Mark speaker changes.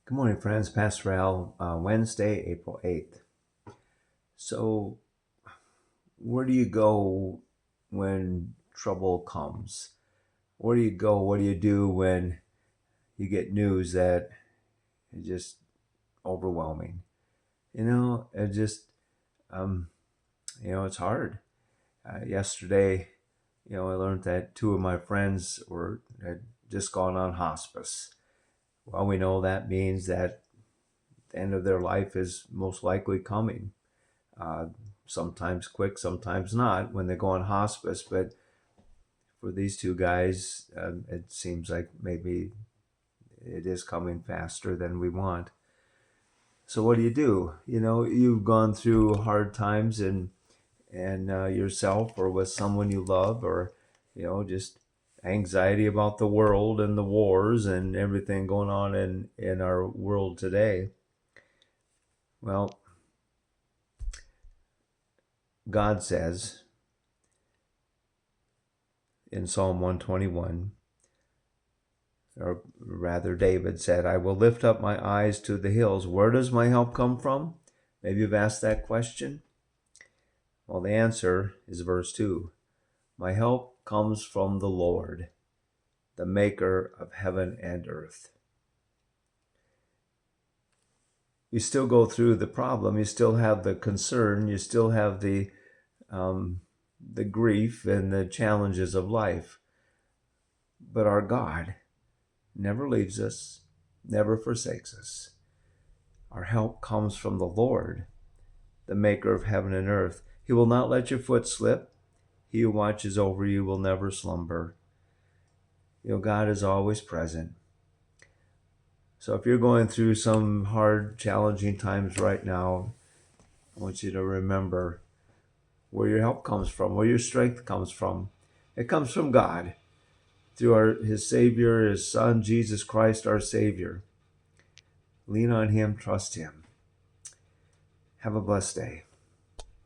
Speaker 1: Good morning, friends. Pastor Al, Wednesday, April 8th. So, where do you go when trouble comes? Where do you go? What do you do when you get news that is just overwhelming? It just, um, it's hard. Yesterday, I learned that two of my friends had just gone on hospice. Well, we know that means that the end of their life is most likely coming. Uh, Sometimes quick, sometimes not when they go on hospice. But for these two guys, it seems like maybe it is coming faster than we want. So what do you do? You've gone through hard times and yourself or with someone you love, or just anxiety about the world and the wars and everything going on in our world today. Well, God says in Psalm 121, or rather David said, I will lift up my eyes to the hills. Where does my help come from? Maybe you've asked that question. Well, the answer is verse 2. My help comes from the Lord, the maker of heaven and earth. You still go through the problem. You still have the concern. You still have the grief and the challenges of life. But our God never leaves us, never forsakes us. Our help comes from the Lord, the maker of heaven and earth. He will not let your foot slip. He who watches over you will never slumber. God is always present. So if you're going through some hard, challenging times right now, I want you to remember where your help comes from, where your strength comes from. It comes from God, through His Savior, His Son, Jesus Christ, our Savior. Lean on Him, trust Him. Have a blessed day.